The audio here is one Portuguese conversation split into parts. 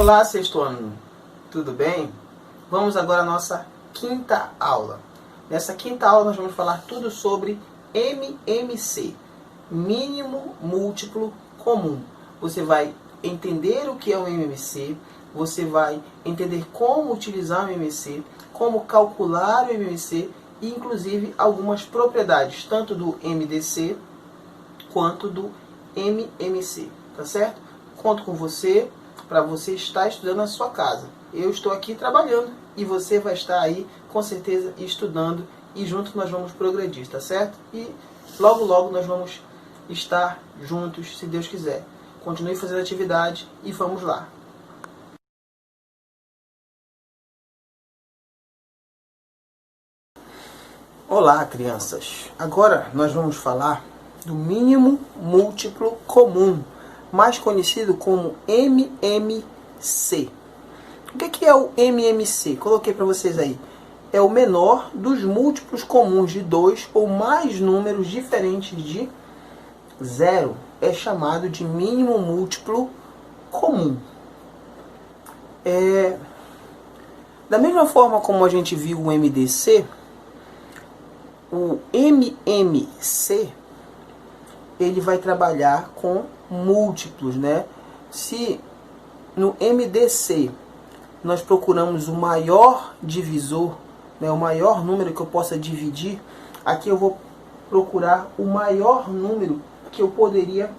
Olá, sexto ano, tudo bem? Vamos agora à nossa quinta aula. Nessa quinta aula nós vamos falar tudo sobre MMC, mínimo múltiplo comum. Você vai entender o que é o MMC, você vai entender como utilizar o MMC, como calcular o MMC e inclusive algumas propriedades, tanto do MDC quanto do MMC, tá certo? Conto com você para você estar estudando na sua casa. Eu estou aqui trabalhando e você vai estar aí com certeza estudando e juntos nós vamos progredir, tá certo? E logo logo nós vamos estar juntos, se Deus quiser. Continue fazendo atividade e vamos lá. Olá, crianças. Agora nós vamos falar do mínimo múltiplo comum, mais conhecido como MMC. O que é o MMC? Coloquei para vocês aí. É o menor dos múltiplos comuns de 2 ou mais números diferentes de 0. É chamado de mínimo múltiplo comum. Da mesma forma como a gente viu o MDC, o MMC ele vai trabalhar com múltiplos, né? Se no MDC nós procuramos o maior divisor, né, o maior número que eu possa dividir, aqui eu vou procurar o maior número que eu poderia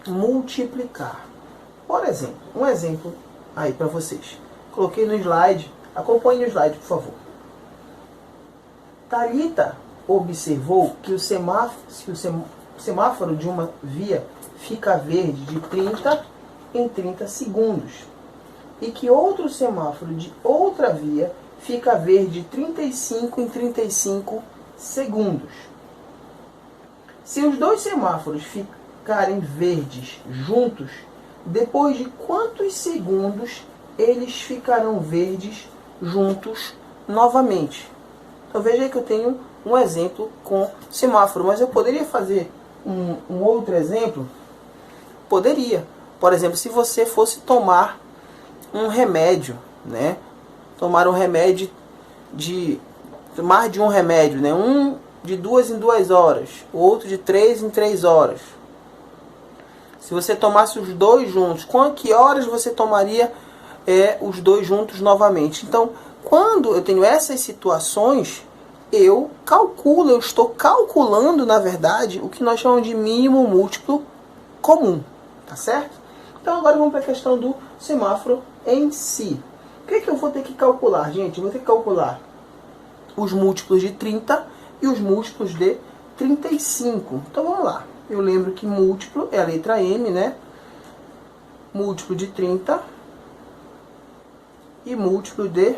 multiplicar. Por exemplo, um exemplo aí para vocês. Coloquei no slide, acompanhe o slide, por favor. Thalita observou que o semáforo de uma via fica verde de 30 em 30 segundos e que outro semáforo de outra via fica verde de 35 em 35 segundos. Se os dois semáforos ficarem verdes juntos, depois de quantos segundos eles ficarão verdes juntos novamente? Então veja aí que eu tenho um exemplo com semáforo, mas eu poderia fazer um outro exemplo? Poderia. Por exemplo, se você fosse tomar um remédio, né? Tomar um remédio mais de um remédio, né? Um de 2 em 2 horas, o outro de 3 em 3 horas. Se você tomasse os dois juntos, que horas você tomaria os dois juntos novamente? Então, quando eu tenho essas situações, eu estou calculando, na verdade, o que nós chamamos de mínimo múltiplo comum, tá certo? Então agora vamos para a questão do semáforo em si. O que eu vou ter que calcular, gente? Eu vou ter que calcular os múltiplos de 30 e os múltiplos de 35. Então vamos lá. Eu lembro que múltiplo é a letra M, né? Múltiplo de 30 e múltiplo de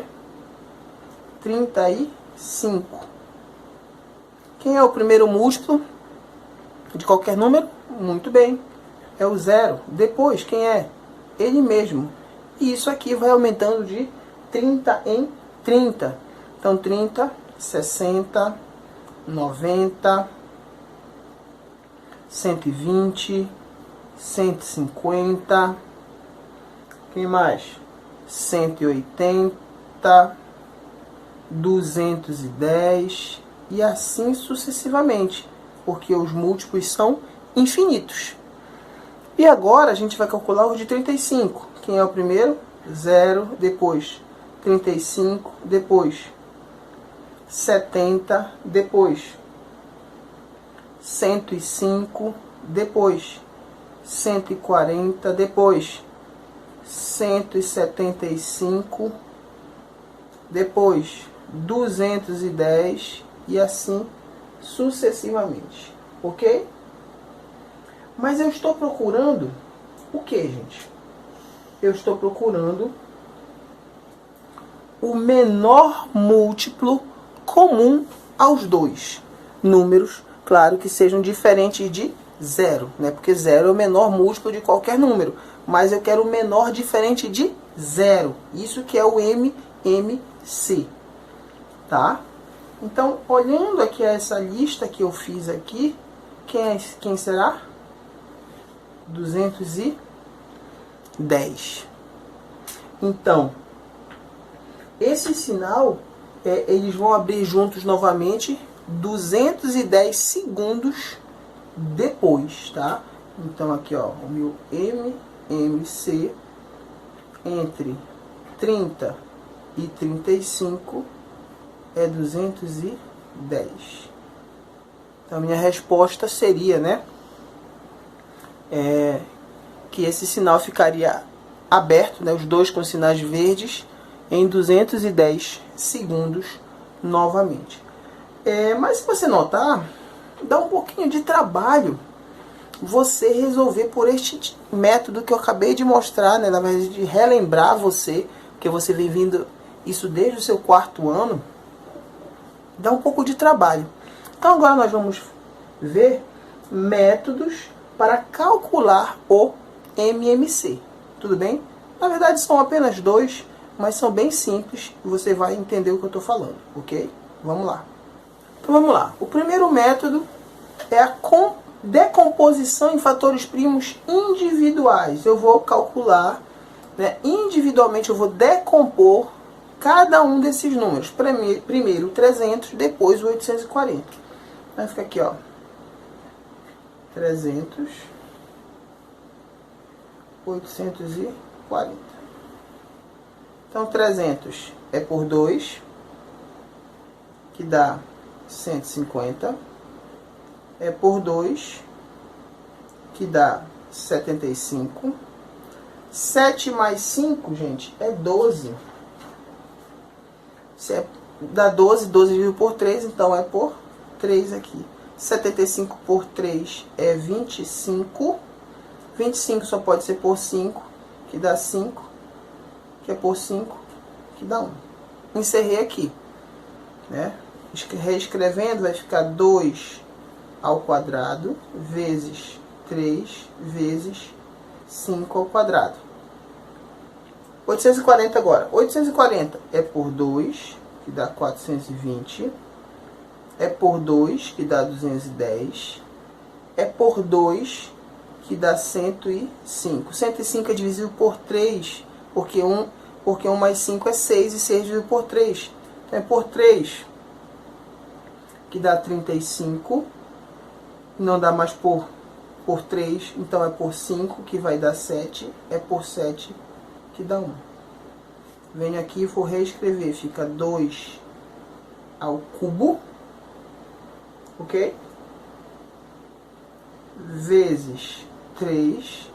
35. Quem é o primeiro múltiplo de qualquer número? Muito bem, é o 0. Depois, quem é? Ele mesmo. E isso aqui vai aumentando de 30 em 30. Então, 30, 60, 90, 120, 150. Quem mais? 180, 210 e assim sucessivamente, porque os múltiplos são infinitos. E agora a gente vai calcular os de 35. Quem é o primeiro? 0, depois 35, depois 70, depois 105, depois 140, depois 175, depois 210 e assim sucessivamente, ok? Mas eu estou procurando o que, gente? Eu estou procurando o menor múltiplo comum aos dois números, claro que sejam diferentes de 0, né? Porque 0 é o menor múltiplo de qualquer número, mas eu quero o menor diferente de 0. Isso que é o MMC. Tá? Então, olhando aqui essa lista que eu fiz aqui, quem será? 210. Então, esse sinal, eles vão abrir juntos novamente 210 segundos depois, tá? Então aqui, ó, o meu MMC entre 30 e 35 é 210. Então a minha resposta seria, né, que esse sinal ficaria aberto, né, os dois com sinais verdes, em 210 segundos novamente. Mas se você notar, dá um pouquinho de trabalho você resolver por este método que eu acabei de mostrar, né, na verdade de relembrar você, porque você vem vindo isso desde o seu 4º ano, dá um pouco de trabalho. Então agora nós vamos ver métodos para calcular o MMC, tudo bem? Na verdade são apenas 2, mas são bem simples e você vai entender o que eu estou falando, ok? Vamos lá. Então vamos lá. O primeiro método é a decomposição em fatores primos individuais. Eu vou calcular, né, individualmente, eu vou decompor cada um desses números. Primeiro o 300, depois o 840. Vai ficar aqui, ó. 300, 840. Então 300 é por 2, que dá 150. É por 2, que dá 75. 7 mais 5, gente, é 12. Se dá 12, 12 dividido por 3, então é por 3 aqui. 75 por 3 é 25. 25 só pode ser por 5, que dá 5. Que é por 5, que dá 1. Encerrei aqui, né? Reescrevendo, vai ficar 2 ao quadrado vezes 3 vezes 5 ao quadrado. 840 agora. 840 é por 2, que dá 420. É por 2, que dá 210. É por 2, que dá 105. 105 é divisível por 3, porque 1 mais 5 é 6, e 6 dividido por 3. Então é por 3, que dá 35. Não dá mais por 3, então é por 5, que vai dar 7. É por 7, que dá 1. Venho aqui e vou reescrever. Fica 2 ao cubo, ok? Vezes 3,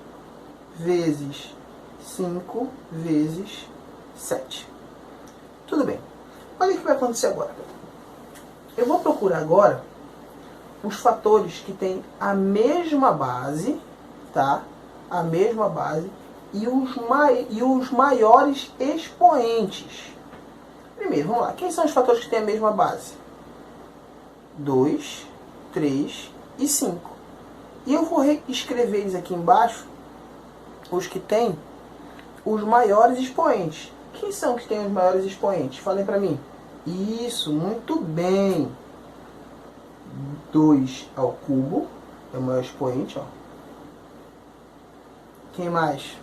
vezes 5, vezes 7. Tudo bem. Olha o que vai acontecer agora. Eu vou procurar agora os fatores que têm a mesma base, tá? A mesma base e os maiores expoentes. Primeiro, vamos lá. Quem são os fatores que têm a mesma base? 2, 3 e 5. E eu vou escrever eles aqui embaixo, os que têm os maiores expoentes. Quem são que têm os maiores expoentes? Falem para mim. Isso, muito bem. 2 ao cubo é o maior expoente, ó. Quem mais?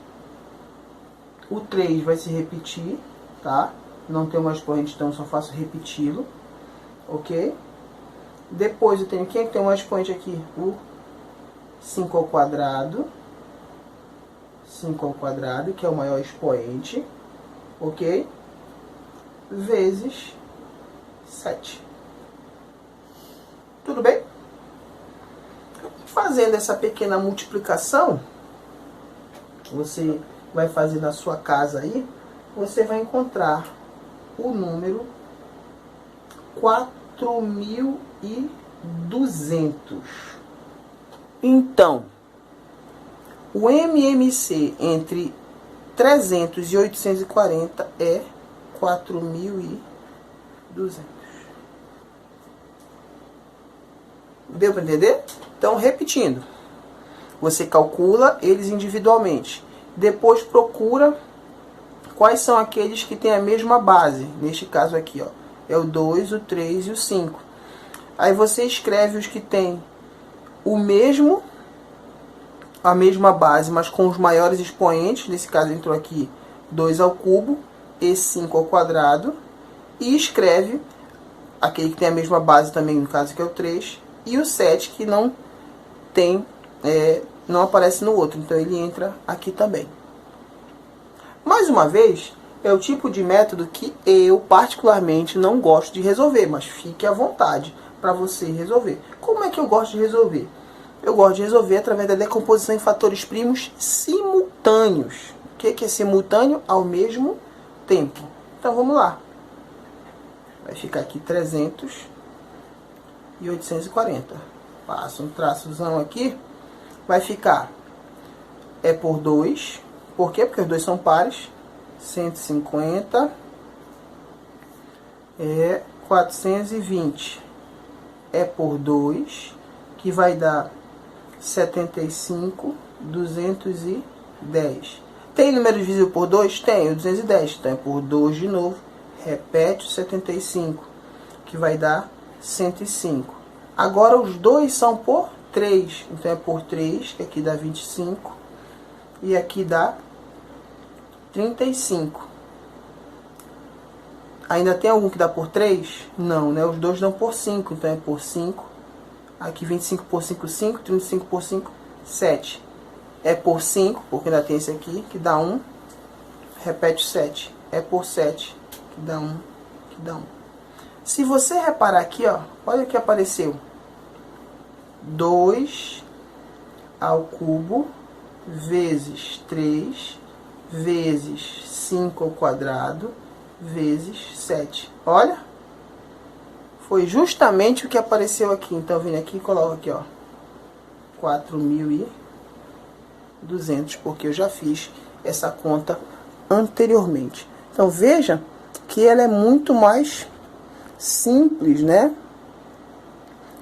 O 3 vai se repetir, tá? Não tem o maior expoente, então eu só faço repeti-lo, ok? Depois eu tenho, quem é que tem o maior expoente aqui? O 5 ao quadrado. 5 ao quadrado, que é o maior expoente, ok? Vezes 7. Tudo bem? Fazendo essa pequena multiplicação, você vai fazer na sua casa aí, você vai encontrar o número 4.200. Então, o MMC entre 300 e 840 é 4.200. Deu para entender? Então, repetindo. Você calcula eles individualmente. Depois procura quais são aqueles que têm a mesma base. Neste caso aqui, ó, é o 2, o 3 e o 5. Aí você escreve os que têm a mesma base, mas com os maiores expoentes. Nesse caso entrou aqui 2 ao cubo e 5 ao quadrado. E escreve aquele que tem a mesma base também, no caso que é o 3. E o 7 que não tem, não aparece no outro. Então ele entra aqui também. Mais uma vez, é o tipo de método que eu particularmente não gosto de resolver. Mas fique à vontade para você resolver. Como é que eu gosto de resolver? Eu gosto de resolver através da decomposição em fatores primos simultâneos. O que é simultâneo? Ao mesmo tempo. Então vamos lá. Vai ficar aqui 300 e 840. Passa um traçozão aqui. Vai ficar por 2. Por quê? Porque os dois são pares. 150 420 por 2, que vai dar 75, 210. Tem número divisível por 2? Tem, o 210. Então é por 2 de novo. Repete o 75, que vai dar 105. Agora os dois são por 3. Então é por 3, que aqui dá 25. E aqui dá 35. Ainda tem algum que dá por 3? Não, né? Os dois dão por 5, então é por 5. Aqui 25 por 5, 5. 35 por 5, 7. É por 5, porque ainda tem esse aqui, que dá 1. Repete 7. É por 7, que dá 1, que dá 1. Se você reparar aqui, ó, olha o que apareceu. 2 ao cubo vezes 3 vezes 5 ao quadrado vezes 7. Olha, foi justamente o que apareceu aqui. Então, eu venho aqui e coloco aqui, ó, 4.200, porque eu já fiz essa conta anteriormente. Então, veja que ela é muito mais simples, né?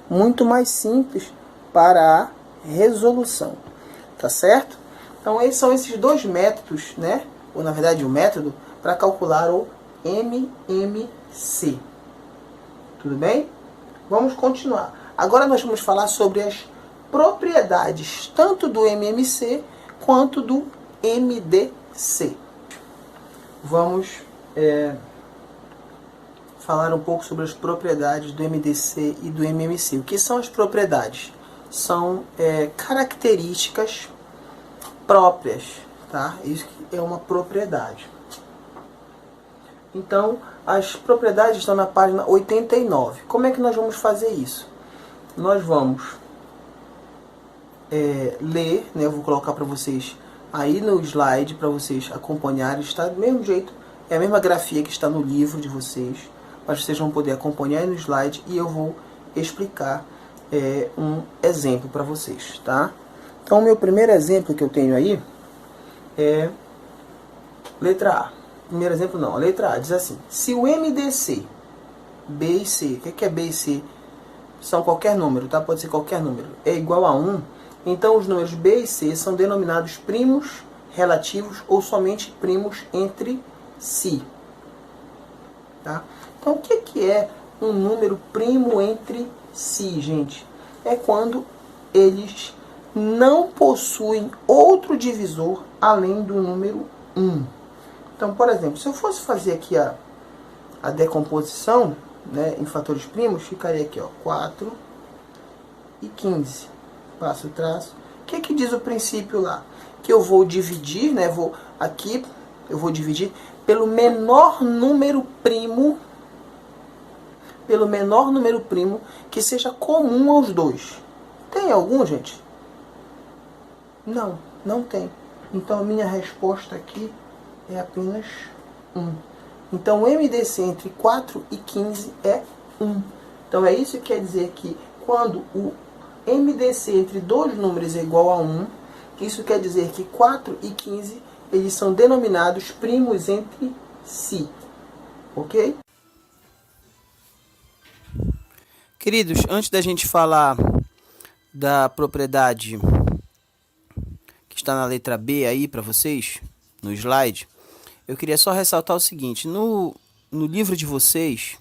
Muito mais simples para a resolução, tá certo? Então, esses são esses dois métodos, né? Ou, na verdade, o método para calcular o MMC. Tudo bem? Vamos continuar. Agora nós vamos falar sobre as propriedades tanto do MMC quanto do MDC. Vamos falar um pouco sobre as propriedades do MDC e do MMC. O que são as propriedades? São características próprias, tá? Isso é uma propriedade. Então, as propriedades estão na página 89. Como é que nós vamos fazer isso? Nós vamos ler, né? Eu vou colocar para vocês aí no slide, para vocês acompanharem. Está do mesmo jeito, é a mesma grafia que está no livro de vocês, mas vocês vão poder acompanhar aí no slide e eu vou explicar um exemplo para vocês, tá? Então, o meu primeiro exemplo que eu tenho aí é letra A. Primeiro exemplo não, a letra A diz assim: se o MDC, B e C, o que é B e C? São qualquer número, tá? Pode ser qualquer número, é igual a 1, então os números B e C são denominados primos relativos ou somente primos entre si, tá? Então, o que é um número primo entre si, gente? É quando eles não possuem outro divisor além do número 1. Então, por exemplo, se eu fosse fazer aqui a decomposição, né, em fatores primos, ficaria aqui, ó, 4 e 15. Passo o traço. O que diz o princípio lá? Que eu vou dividir, né, eu vou dividir pelo menor número primo, que seja comum aos dois. Tem algum, gente? Não, não tem. Então, a minha resposta aqui é apenas 1. Então, o MDC entre 4 e 15 é 1. Então, é isso que quer dizer que quando o MDC entre dois números é igual a 1, isso quer dizer que 4 e 15 eles são denominados primos entre si. Ok? Queridos, antes da gente falar da propriedade que está na letra B aí para vocês, no slide, eu queria só ressaltar o seguinte: no livro de vocês,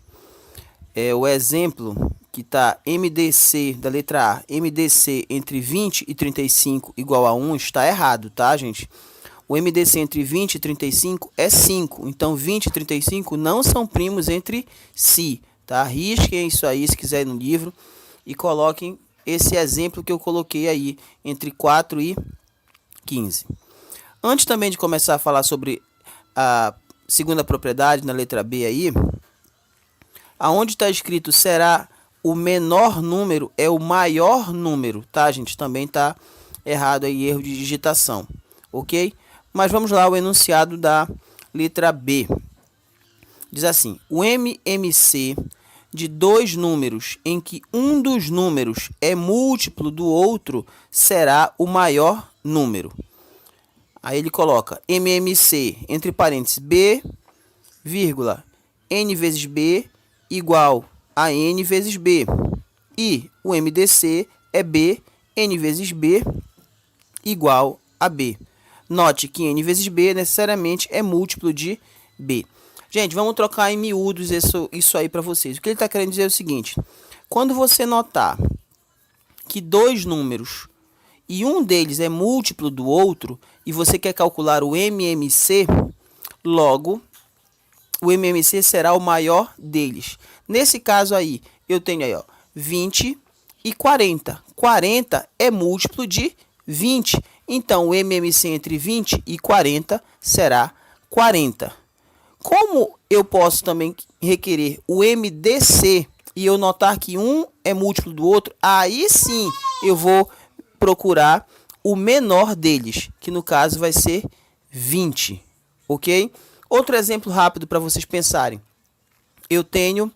o exemplo que está MDC da letra A, MDC entre 20 e 35 igual a 1, está errado, tá, gente? O MDC entre 20 e 35 é 5. Então, 20 e 35 não são primos entre si. Tá? Risquem isso aí, se quiser, no livro. E coloquem esse exemplo que eu coloquei aí, entre 4 e 15. Antes também de começar a falar sobre a segunda propriedade, na letra B aí, aonde está escrito será o menor número é o maior número, tá, gente? Também está errado aí, erro de digitação, ok? Mas vamos lá, o enunciado da letra B. Diz assim: o MMC de dois números em que um dos números é múltiplo do outro será o maior número. Aí ele coloca MMC, entre parênteses, B, vírgula, N vezes B igual a N vezes B. E o MDC é B, N vezes B igual a B. Note que N vezes B necessariamente é múltiplo de B. Gente, vamos trocar em miúdos isso aí para vocês. O que ele está querendo dizer é o seguinte: quando você notar que dois números e um deles é múltiplo do outro e você quer calcular o MMC, logo o MMC será o maior deles. Nesse caso aí, eu tenho aí, ó, 20 e 40. 40 é múltiplo de 20. Então, o MMC entre 20 e 40 será 40. Como eu posso também requerer o MDC e eu notar que um é múltiplo do outro, aí sim eu vou procurar o menor deles, que no caso vai ser 20, ok? Outro exemplo rápido para vocês pensarem. Eu tenho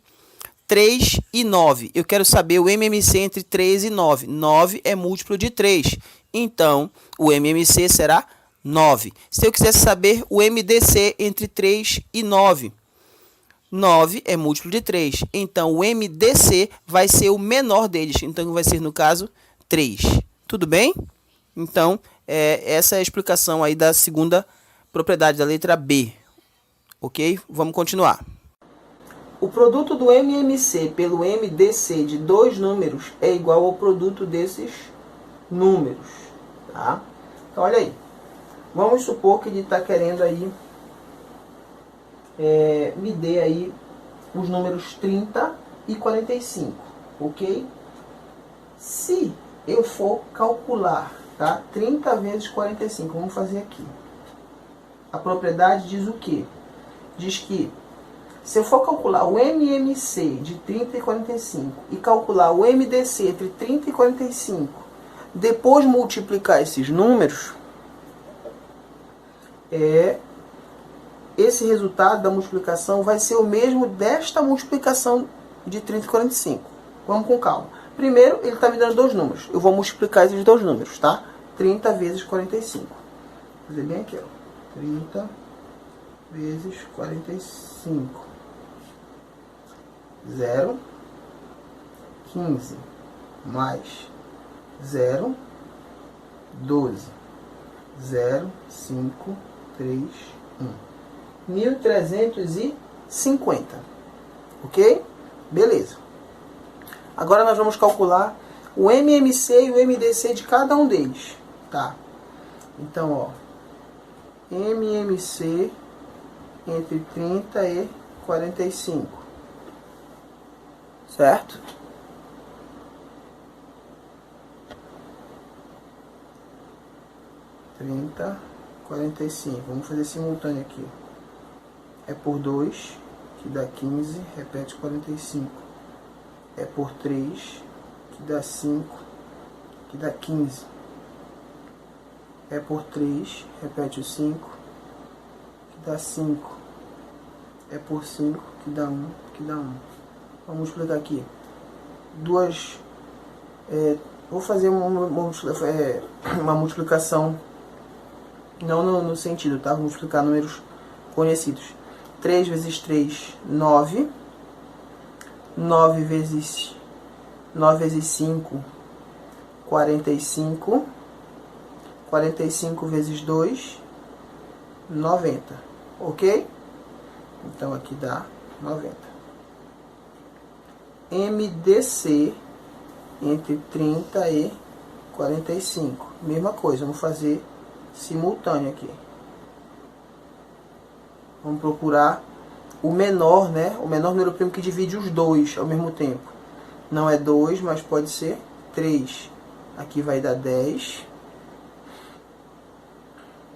3 e 9. Eu quero saber o MMC entre 3 e 9. 9 é múltiplo de 3. Então, o MMC será 9. Se eu quisesse saber o MDC entre 3 e 9. 9 é múltiplo de 3. Então, o MDC vai ser o menor deles. Então, vai ser, no caso, 3. Tudo bem? Então, essa é a explicação aí da segunda propriedade da letra B. Ok? Vamos continuar. O produto do MMC pelo MDC de dois números é igual ao produto desses números. Tá? Então, olha aí. Vamos supor que ele está querendo aí me dê aí os números 30 e 45, ok? Se eu for calcular, tá? 30 vezes 45, vamos fazer aqui. A propriedade diz o quê? Diz que se eu for calcular o MMC de 30 e 45 e calcular o MDC entre 30 e 45, depois multiplicar esses números, esse resultado da multiplicação vai ser o mesmo desta multiplicação de 30 e 45. Vamos com calma. Primeiro, ele está me dando dois números. Eu vou multiplicar esses dois números, tá? 30 vezes 45. Vou fazer bem aqui, ó. 30 vezes 45. 0, 15, mais 0, 12, 0, 5, 3, 1. 1.350. Ok? Beleza. Agora nós vamos calcular o MMC e o MDC de cada um deles. Tá? Então, ó. MMC entre 30 e 45. Certo? Trinta, 45. Vamos fazer simultâneo aqui. É por 2, que dá 15, repete 45. É por 3, que dá 5, que dá 15. É por 3, repete o 5, que dá 5. É por 5, que dá 1, que dá 1. Vamos explicar aqui. Vou fazer uma multiplicação, não no sentido, tá? Vamos multiplicar números conhecidos. 3 vezes 3, 9. 9 vezes 5, 45. 45 vezes 2, 90. Ok? Então aqui dá 90. MDC entre 30 e 45. Mesma coisa, vamos fazer simultâneo aqui. Vamos procurar o menor, né? O menor número primo que divide os dois ao mesmo tempo. Não é 2, mas pode ser 3. Aqui vai dar 10.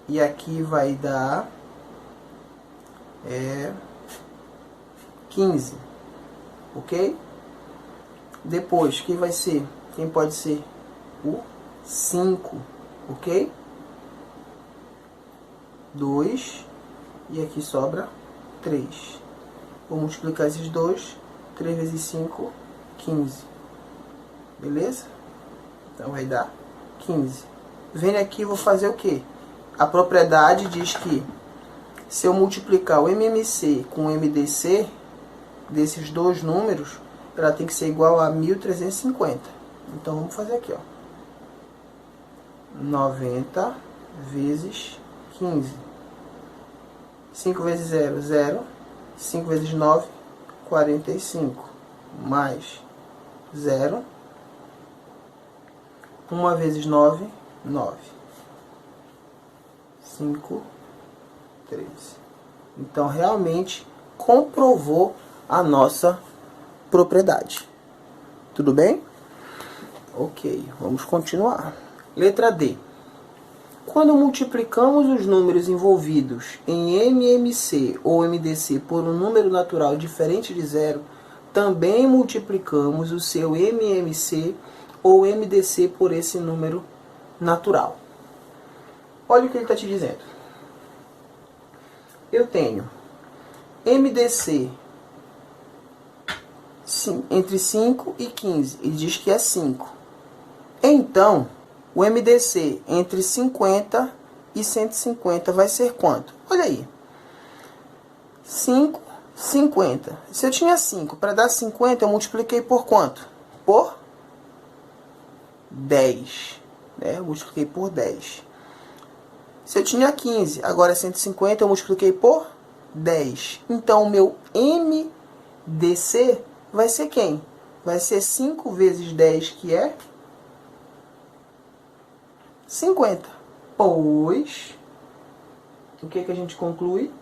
E aqui vai dar 15. Ok? Depois, quem vai ser? Quem pode ser? O 5. Ok? 2. E aqui sobra 3. Vou multiplicar esses dois. 3 vezes 5, 15. Beleza? Então vai dar 15. Vem aqui, vou fazer o quê? A propriedade diz que se eu multiplicar o MMC com o MDC, desses dois números, ela tem que ser igual a 1350. Então vamos fazer aqui, ó. 90 vezes 15. 5 vezes 0, 0. 5 vezes 9, 45. Mais 0. 1 vezes 9, 9. 5, 13. Então, realmente, comprovou a nossa propriedade. Tudo bem? Ok, vamos continuar. Letra D. Quando multiplicamos os números envolvidos em MMC ou MDC por um número natural diferente de zero, também multiplicamos o seu MMC ou MDC por esse número natural. Olha o que ele está te dizendo. Eu tenho MDC entre 5 e 15. Ele diz que é 5. Então, o MDC entre 50 e 150 vai ser quanto? Olha aí. 5, 50. Se eu tinha 5, para dar 50, eu multipliquei por quanto? Por 10. Né? Eu multipliquei por 10. Se eu tinha 15, agora é 150, eu multipliquei por 10. Então, o meu MDC vai ser quem? Vai ser 5 vezes 10, que é 50. Pois, o que a gente conclui?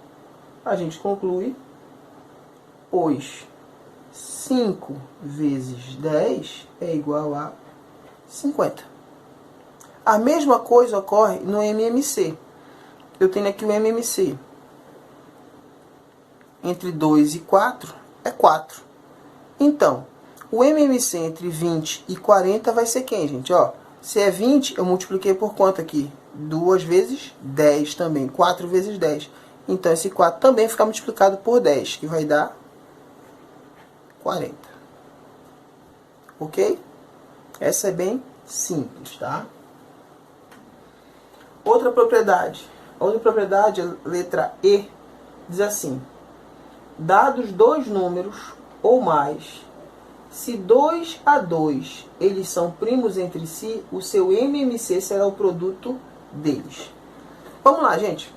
A gente conclui, pois 5 vezes 10 é igual a 50. A mesma coisa ocorre no MMC. Eu tenho aqui o MMC. Entre 2 e 4 é 4. Então, o MMC entre 20 e 40 vai ser quem, gente? Ó, se é 20, eu multipliquei por quanto aqui? 2 vezes 10 também. 4 vezes 10. Então, esse 4 também fica multiplicado por 10, que vai dar 40. Ok? Essa é bem simples, tá? Outra propriedade, letra E, diz assim: dados dois números ou mais, se 2 a 2 eles são primos entre si, o seu MMC será o produto deles. Vamos lá, gente.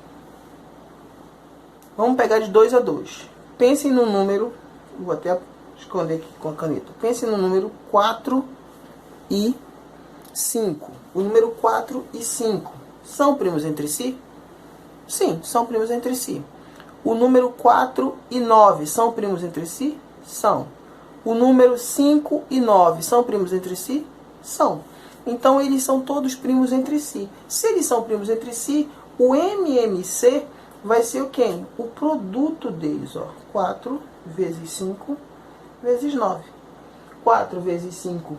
Vamos pegar de 2 a 2. Pensem no número, vou até esconder aqui com a caneta. Pensem no número 4 e 5. O número 4 e 5 são primos entre si? Sim, são primos entre si. O número 4 e 9 são primos entre si? São. O número 5 e 9 são primos entre si? São. Então, eles são todos primos entre si. Se eles são primos entre si, o MMC vai ser o quê? O produto deles. Ó. 4 vezes 5 vezes 9. 4 vezes 5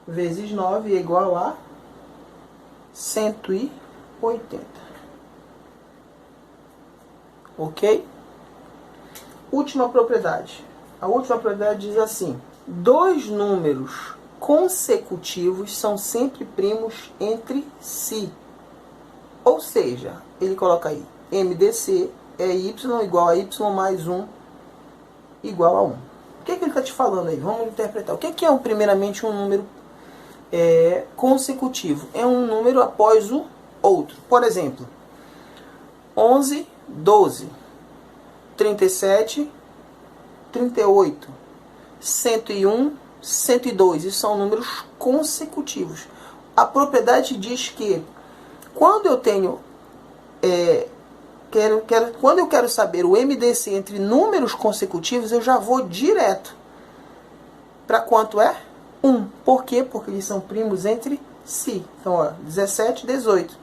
vezes 9 é igual a 180. Ok? Última propriedade. A última propriedade diz assim: dois números consecutivos são sempre primos entre si. Ou seja, ele coloca aí, MDC é y igual a y mais 1 igual a 1. O que ele está te falando aí? Vamos interpretar. O que é primeiramente um número consecutivo? É um número após o outro. Por exemplo, 11, 12, 37, 38, 101, 102. Isso são números consecutivos. A propriedade diz que quando eu tenho quando eu quero saber o MDC entre números consecutivos, eu já vou direto para quanto é? 1. Por quê? Porque eles são primos entre si. Então, ó, 17 e 18.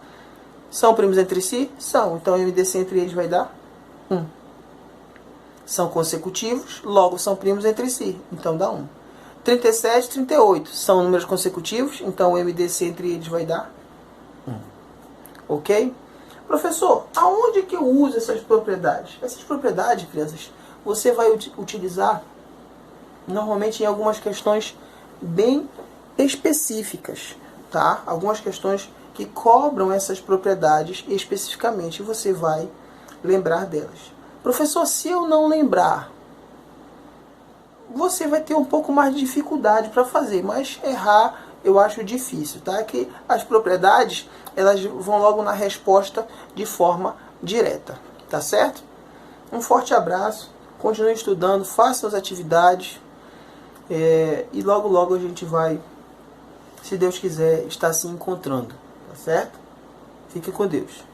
São primos entre si? São. Então, o MDC entre eles vai dar 1. São consecutivos, logo são primos entre si. Então, dá 1. 37 e 38 são números consecutivos, então o MDC entre eles vai dar 1. Ok? Professor, aonde que eu uso essas propriedades? Essas propriedades, crianças, você vai utilizar normalmente em algumas questões bem específicas, tá? Algumas questões que cobram essas propriedades especificamente, e você vai lembrar delas. Professor, se eu não lembrar, você vai ter um pouco mais de dificuldade para fazer, mas errar eu acho difícil, tá? Que as propriedades, elas vão logo na resposta de forma direta, tá certo? Um forte abraço, continue estudando, faça as atividades, e logo logo a gente vai, se Deus quiser, estar se encontrando, tá certo? Fique com Deus.